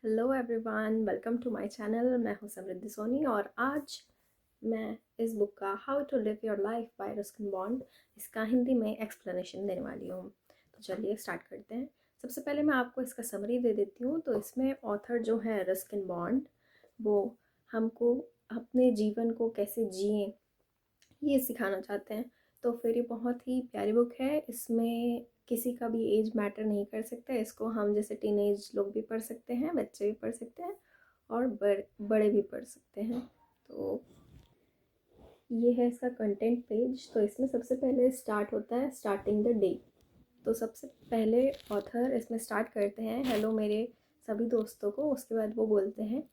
Hello everyone, welcome to my channel. मैं हूं समृद्धि सोनी और आज मैं इस बुक का how to live your life by Ruskin Bond इसका हिंदी में एक्सप्लेनेशन देने वाली हूँ। तो चलिए स्टार्ट करते हैं। सबसे पहले मैं आपको इसका समरी दे देती हूँ। तो इसमें ऑथर जो है रस्किन बॉन्ड, वो हमको अपने जीवन को कैसे जिए ये सिखाना चाहते हैं। तो फिर ये बहुत ही प्यारी बुक है। इसमें किसी का भी एज मैटर नहीं कर सकता। इसको हम जैसे टीनेज लोग भी पढ़ सकते हैं, बच्चे भी पढ़ सकते हैं और बड़े भी पढ़ सकते हैं। तो ये है इसका कंटेंट पेज। तो इसमें सबसे पहले स्टार्ट होता है स्टार्टिंग द डे। तो सबसे पहले ऑथर इसमें स्टार्ट करते हैं हेलो मेरे सभी दोस्तों को। उसके बाद वो बोलते हैं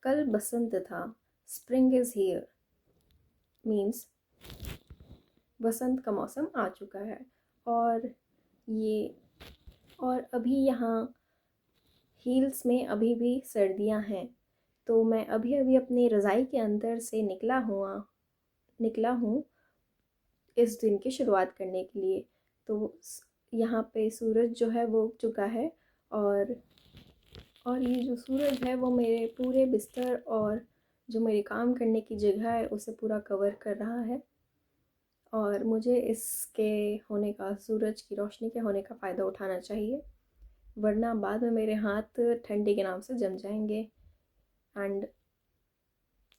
कल बसंत था, स्प्रिंग इज़ हियर, मीन्स बसंत का मौसम आ चुका है। और ये और अभी यहाँ हील्स में अभी भी सर्दियाँ हैं। तो मैं अभी अभी अपनी रज़ाई के अंदर से निकला हूँ इस दिन की शुरुआत करने के लिए। तो यहाँ पे सूरज जो है वो उग चुका है और ये जो सूरज है वो मेरे पूरे बिस्तर और जो मेरे काम करने की जगह है उसे पूरा कवर कर रहा है। और मुझे इसके होने का, सूरज की रोशनी के होने का फ़ायदा उठाना चाहिए, वरना बाद में मेरे हाथ ठंडी के नाम से जम जाएंगे। एंड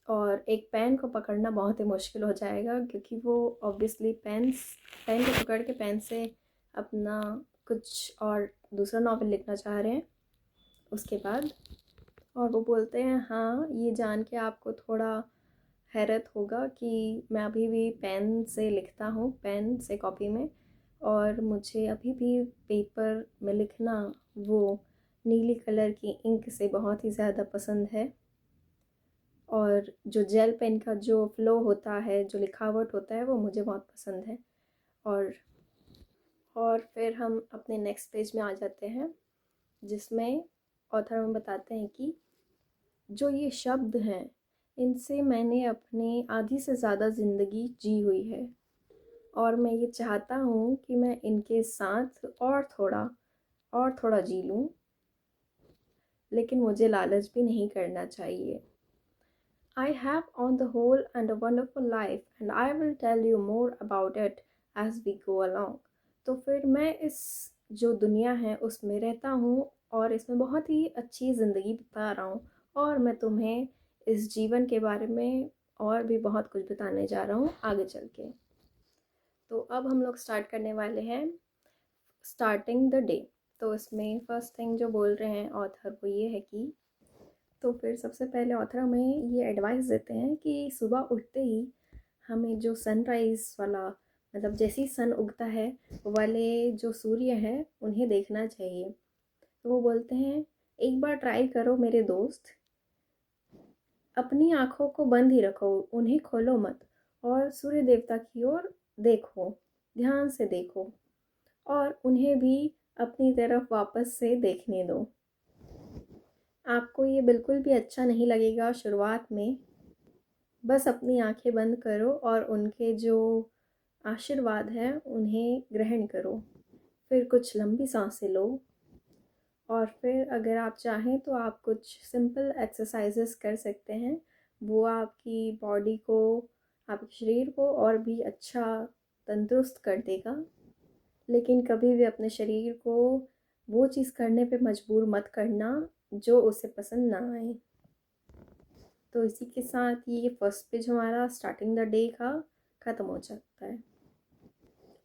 और एक पेन को पकड़ना बहुत ही मुश्किल हो जाएगा क्योंकि वो ऑब्वियसली पेन को पकड़ के पेन से अपना कुछ और दूसरा नॉवल लिखना चाह रहे हैं उसके बाद। और वो बोलते हैं हाँ, ये जान के आपको थोड़ा हैरत होगा कि मैं अभी भी पेन से लिखता हूँ, पेन से कॉपी में, और मुझे अभी भी पेपर में लिखना वो नीली कलर की इंक से बहुत ही ज़्यादा पसंद है। और जो जेल पेन का जो फ्लो होता है, जो लिखावट होता है, वो मुझे बहुत पसंद है। और फिर हम अपने नेक्स्ट पेज में आ जाते हैं जिसमें ऑथर हमें बताते हैं कि जो ये शब्द हैं इनसे मैंने अपनी आधी से ज़्यादा ज़िंदगी जी हुई है और मैं ये चाहता हूँ कि मैं इनके साथ और थोड़ा जी लूँ, लेकिन मुझे लालच भी नहीं करना चाहिए। I have on the whole and a wonderful life and I will tell you more about it as we go along। तो फिर मैं इस जो दुनिया है उसमें रहता हूँ और इसमें बहुत ही अच्छी ज़िंदगी बिता रहा हूँ और मैं तुम्हें इस जीवन के बारे में और भी बहुत कुछ बताने जा रहा हूँ आगे चल के। तो अब हम लोग स्टार्ट करने वाले हैं स्टार्टिंग द डे। तो इसमें फर्स्ट थिंग जो बोल रहे हैं ऑथर वो ये है कि, तो फिर सबसे पहले ऑथर हमें ये एडवाइस देते हैं कि सुबह उठते ही हमें जो सनराइज़ वाला, मतलब जैसे ही सन उगता है वाले जो सूर्य हैं उन्हें देखना चाहिए। तो वो बोलते हैं एक बार ट्राई करो मेरे दोस्त, अपनी आँखों को बंद ही रखो, उन्हें खोलो मत और सूर्य देवता की ओर देखो, ध्यान से देखो और उन्हें भी अपनी तरफ वापस से देखने दो। आपको ये बिल्कुल भी अच्छा नहीं लगेगा शुरुआत में। बस अपनी आंखें बंद करो और उनके जो आशीर्वाद हैं उन्हें ग्रहण करो। फिर कुछ लंबी सांसें लो और फिर अगर आप चाहें तो आप कुछ सिंपल एक्सरसाइजेस कर सकते हैं। वो आपकी बॉडी को, आपके शरीर को और भी अच्छा तंदुरुस्त कर देगा। लेकिन कभी भी अपने शरीर को वो चीज़ करने पे मजबूर मत करना जो उसे पसंद ना आए। तो इसी के साथ ये फर्स्ट पेज हमारा स्टार्टिंग द डे का ख़त्म हो जाता है।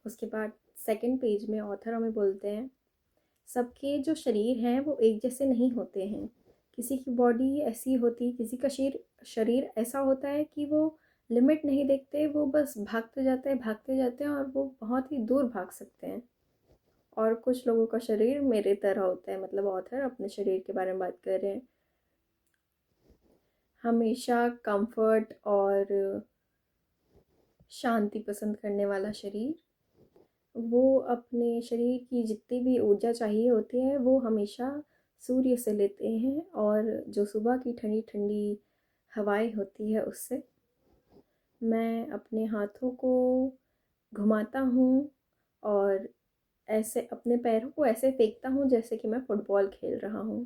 उसके बाद सेकंड पेज में ऑथर हमें बोलते हैं सबके जो शरीर हैं वो एक जैसे नहीं होते हैं। किसी की बॉडी ऐसी होती, किसी का शरीर ऐसा होता है कि वो लिमिट नहीं देखते, वो बस भागते जाते हैं और वो बहुत ही दूर भाग सकते हैं। और कुछ लोगों का शरीर मेरे तरह होता है, मतलब ऑथर अपने शरीर के बारे में बात कर रहे हैं। हमेशा कंफर्ट और शांति पसंद करने वाला शरीर, वो अपने शरीर की जितनी भी ऊर्जा चाहिए होती है वो हमेशा सूर्य से लेते हैं और जो सुबह की ठंडी ठंडी हवाएं होती है उससे। मैं अपने हाथों को घुमाता हूँ और ऐसे अपने पैरों को ऐसे फेंकता हूँ जैसे कि मैं फुटबॉल खेल रहा हूँ।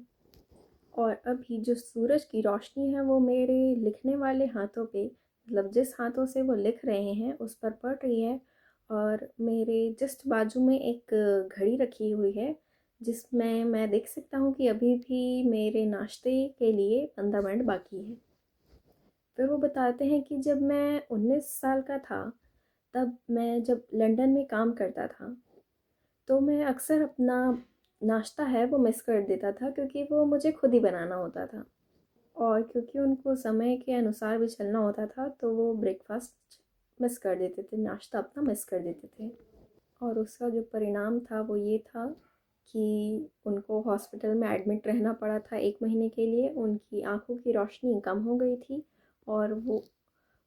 और अभी जो सूरज की रोशनी है वो मेरे लिखने वाले हाथों पे, मतलब जिस हाथों से वो लिख रहे हैं उस पर पड़ रही है। और मेरे जस्ट बाजू में एक घड़ी रखी हुई है जिसमें मैं देख सकता हूँ कि अभी भी मेरे नाश्ते के लिए 15 मिनट बाकी है। फिर वो बताते हैं कि जब मैं 19 साल का था तब मैं जब लंदन में काम करता था तो मैं अक्सर अपना नाश्ता है वो मिस कर देता था क्योंकि वो मुझे खुद ही बनाना होता था। और क्योंकि उनको समय के अनुसार भी चलना होता था तो वो ब्रेकफास्ट मिस कर देते थे, नाश्ता अपना मिस कर देते थे। और उसका जो परिणाम था वो ये था कि उनको हॉस्पिटल में एडमिट रहना पड़ा था 1 महीने के लिए। उनकी आंखों की रोशनी कम हो गई थी और वो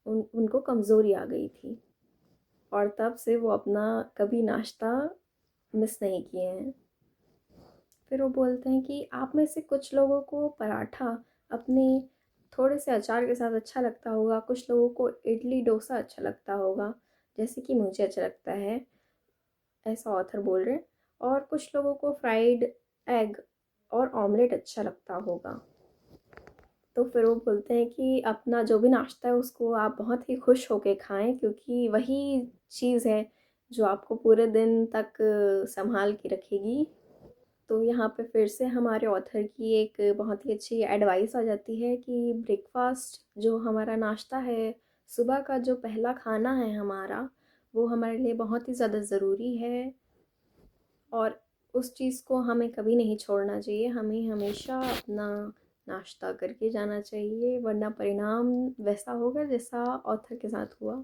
उनको कमज़ोरी आ गई थी। और तब से वो अपना कभी नाश्ता मिस नहीं किए हैं। फिर वो बोलते हैं कि आप में से कुछ लोगों को पराठा अपने थोड़े से अचार के साथ अच्छा लगता होगा, कुछ लोगों को इडली डोसा अच्छा लगता होगा, जैसे कि मुझे अच्छा लगता है, ऐसा ऑथर बोल रहे हैं। और कुछ लोगों को फ्राइड एग और ऑमलेट अच्छा लगता होगा। तो फिर वो बोलते हैं कि अपना जो भी नाश्ता है उसको आप बहुत ही खुश होके खाएं क्योंकि वही चीज़ है जो आपको पूरे दिन तक संभाल के रखेगी। तो यहाँ पे फिर से हमारे ऑथर की एक बहुत ही अच्छी एडवाइस आ जाती है कि ब्रेकफास्ट जो हमारा नाश्ता है, सुबह का जो पहला खाना है हमारा, वो हमारे लिए बहुत ही ज़्यादा ज़रूरी है। और उस चीज़ को हमें कभी नहीं छोड़ना चाहिए, हमें हमेशा अपना नाश्ता करके जाना चाहिए, वरना परिणाम वैसा होगा जैसा ऑथर के साथ हुआ।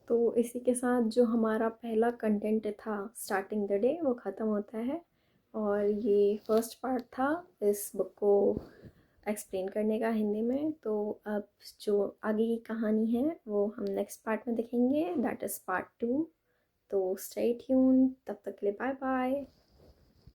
तो इसी के साथ जो हमारा पहला कंटेंट था स्टार्टिंग द डे वो ख़त्म होता है। और ये फर्स्ट पार्ट था इस बुक को एक्सप्लेन करने का हिंदी में। तो अब जो आगे की कहानी है वो हम नेक्स्ट पार्ट में देखेंगे, दैट इज़ पार्ट 2। तो स्टे ट्यून, तब तक के लिए बाय बाय।